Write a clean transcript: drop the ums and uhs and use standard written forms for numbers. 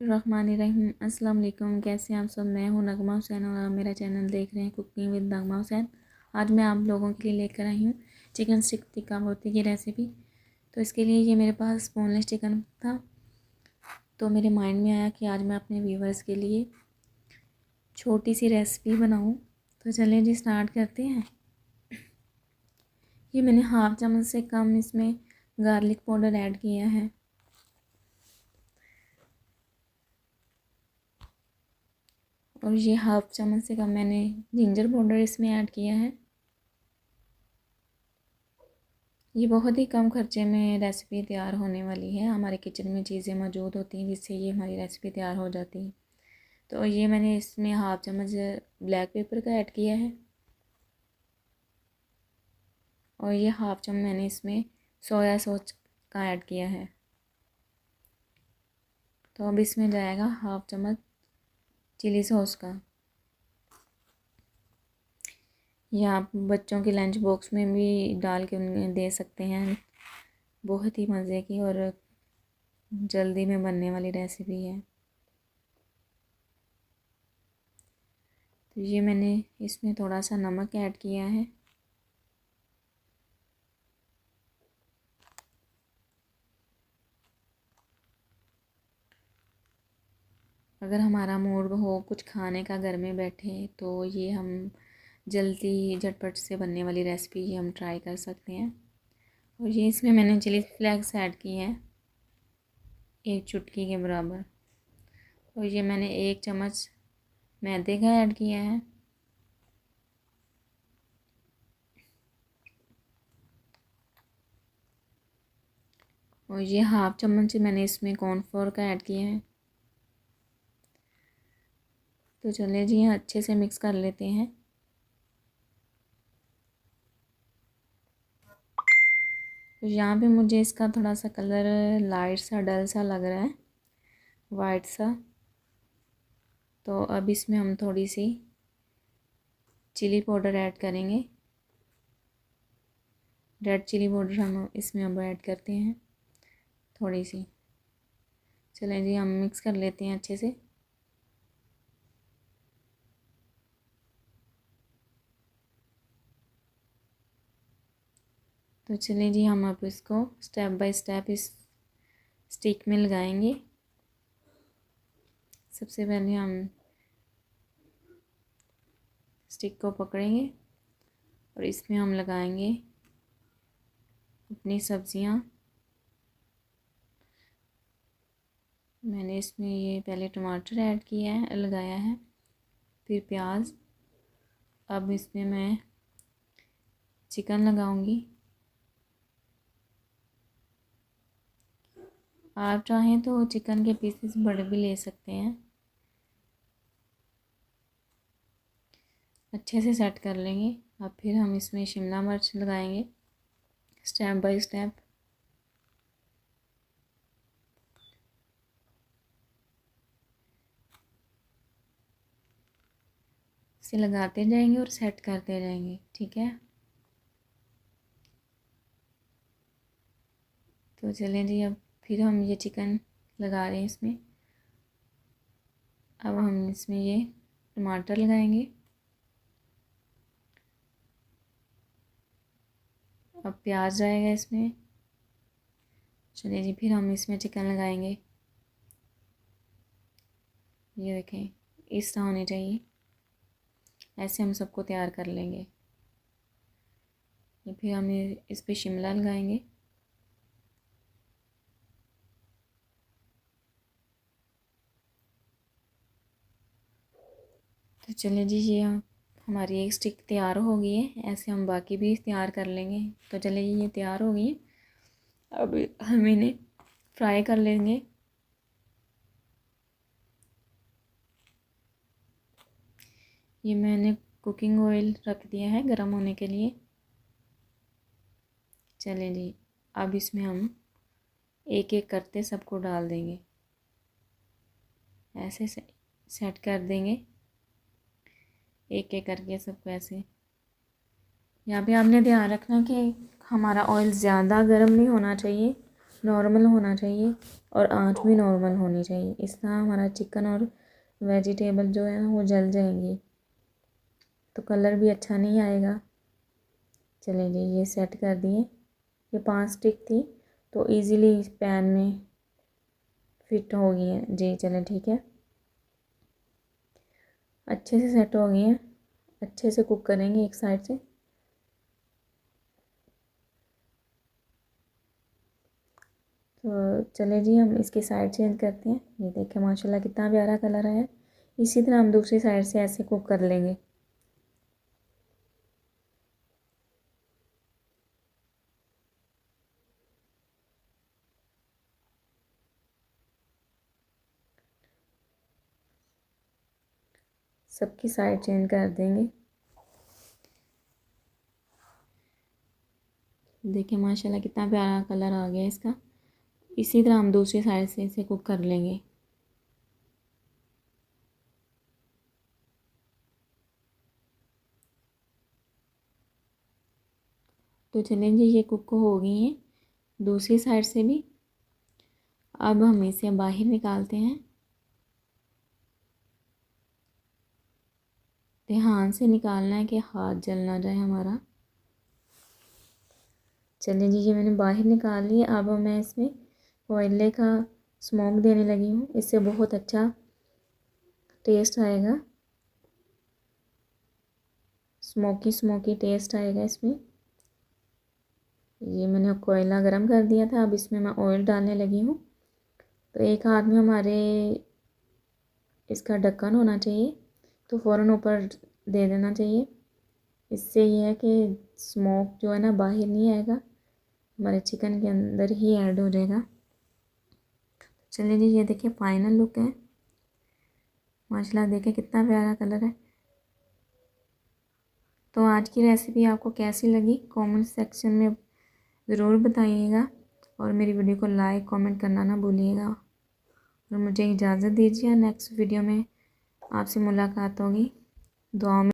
रहमानिर्रहीम। अस्सलाम वालेकुम। कैसे हैं आप सब? मैं हूं नगमा हुसैन और आप मेरा चैनल देख रहे हैं कुकिंग विद नगमा हुसैन। आज मैं आप लोगों के लिए लेकर आई हूं चिकन स्टिक टिक्का भुर्ती की रेसिपी। तो इसके लिए ये मेरे पास बोनलेस चिकन था, तो मेरे माइंड में आया कि आज मैं अपने व्यूवर्स के लिए छोटी सी रेसिपी बनाऊँ। तो चलिए जी स्टार्ट करते हैं। ये मैंने हाफ़ चम्मच से कम इसमें गार्लिक पाउडर ऐड किया है। और ये हाफ़ चम्मच से कम मैंने जिंजर पाउडर इसमें ऐड किया है। ये बहुत ही कम खर्चे में रेसिपी तैयार होने वाली है। हमारे किचन में चीज़ें मौजूद होती हैं जिससे ये हमारी रेसिपी तैयार हो जाती है। तो ये मैंने इसमें हाफ़ चम्मच ब्लैक पेपर का ऐड किया है और ये हाफ़ चम्मच मैंने इसमें सोया सॉस का ऐड किया है। तो अब इसमें जाएगा हाफ़ चम्मच चिली सॉस का। या आप बच्चों के लंच बॉक्स में भी डाल के उन्हें दे सकते हैं। बहुत ही मज़े की और जल्दी में बनने वाली रेसिपी है। तो ये मैंने इसमें थोड़ा सा नमक ऐड किया है। अगर हमारा मूड हो कुछ खाने का घर में बैठे तो ये हम जल्दी झटपट से बनने वाली रेसिपी ये हम ट्राई कर सकते हैं। और ये इसमें मैंने चिली फ्लेक्स ऐड की है 1 चुटकी के बराबर। और ये मैंने 1 चम्मच मैदे का ऐड किया है। और ये हाफ़ चम्मच मैंने इसमें कॉर्नफ्लोर का ऐड किया है। तो चलिए जी अच्छे से मिक्स कर लेते हैं। तो यहाँ पे मुझे इसका थोड़ा सा कलर लाइट सा डल सा लग रहा है, वाइट सा। तो अब इसमें हम थोड़ी सी चिली पाउडर ऐड करेंगे। रेड चिली पाउडर हम इसमें अब ऐड करते हैं थोड़ी सी। चलें जी हम मिक्स कर लेते हैं अच्छे से। तो चलिए जी हम अब इसको स्टेप बाय स्टेप इस स्टिक में लगाएंगे। सबसे पहले हम स्टिक को पकड़ेंगे और इसमें हम लगाएंगे अपनी सब्जियां। मैंने इसमें ये पहले टमाटर ऐड किया है, लगाया है, फिर प्याज। अब इसमें मैं चिकन लगाऊंगी। आप चाहें तो चिकन के पीसेस बड़े भी ले सकते हैं। अच्छे से सेट कर लेंगे। अब फिर हम इसमें शिमला मिर्च लगाएंगे स्टेप बाय स्टेप। इसे लगाते जाएंगे और सेट करते जाएंगे, ठीक है। तो चलें जी अब फिर हम ये चिकन लगा रहे हैं इसमें। अब हम इसमें ये टमाटर लगाएंगे। अब प्याज जाएगा इसमें। चलिए जी फिर हम इसमें चिकन लगाएंगे। ये देखें इस तरह होनी चाहिए। ऐसे हम सबको तैयार कर लेंगे। ये फिर हम इस पे शिमला लगाएंगे। तो चलिए जी ये हमारी एक स्टिक तैयार हो गई है। ऐसे हम बाकी भी तैयार कर लेंगे। तो चलिए जी ये तैयार हो गई है। अब हम इन्हें फ्राई कर लेंगे। ये मैंने कुकिंग ऑयल रख दिया है गरम होने के लिए। चलें जी अब इसमें हम एक एक करते सबको डाल देंगे। ऐसे सेट कर देंगे एक एक करके सबको ऐसे। यहाँ पे आपने ध्यान रखना कि हमारा ऑयल ज़्यादा गर्म नहीं होना चाहिए नॉर्मल होना चाहिए और आँच भी नॉर्मल होनी चाहिए। इस तरह हमारा चिकन और वेजिटेबल जो है ना वो जल जाएंगी, तो कलर भी अच्छा नहीं आएगा। चलिए जी, ये सेट कर दिए। ये 5 स्टिक थी तो इजीली इस पैन में फिट हो गई है जी। चलें ठीक है, अच्छे से सेट हो गई हैं। अच्छे से कुक करेंगे एक साइड से। तो चले जी, हम इसकी साइड चेंज करते हैं। ये देखें माशाल्लाह कितना प्यारा कलर है। इसी तरह हम दूसरी साइड से ऐसे कुक कर लेंगे। सबकी साइड चेंज कर देंगे। देखिए माशाल्लाह कितना प्यारा कलर आ गया इसका। इसी तरह हम दूसरी साइड से इसे कुक कर लेंगे। तो चलें जी, ये कुक हो गई हैं दूसरी साइड से भी। अब हम इसे बाहर निकालते हैं। ध्यान से निकालना है कि हाथ जल ना जाए हमारा। चलिए जी, ये मैंने बाहर निकाल लिया। अब मैं इसमें ऑयले का स्मोक देने लगी हूँ। इससे बहुत अच्छा टेस्ट आएगा, स्मोकी स्मोकी टेस्ट आएगा इसमें। ये मैंने कोयला गरम कर दिया था, अब इसमें मैं ऑयल डालने लगी हूँ। तो एक हाथ में हमारे इसका ढक्कन होना चाहिए, तो फ़ौरन ऊपर दे देना चाहिए। इससे ये है कि स्मोक जो है ना बाहर नहीं आएगा, हमारे चिकन के अंदर ही ऐड हो जाएगा। चलिए जी, ये देखिए फाइनल लुक है। माशाल्लाह देखें कितना प्यारा कलर है। तो आज की रेसिपी आपको कैसी लगी कमेंट सेक्शन में ज़रूर बताइएगा, और मेरी वीडियो को लाइक कमेंट करना ना भूलिएगा। और मुझे इजाज़त दीजिए, नेक्स्ट वीडियो में आपसे मुलाकात होगी। दुआ में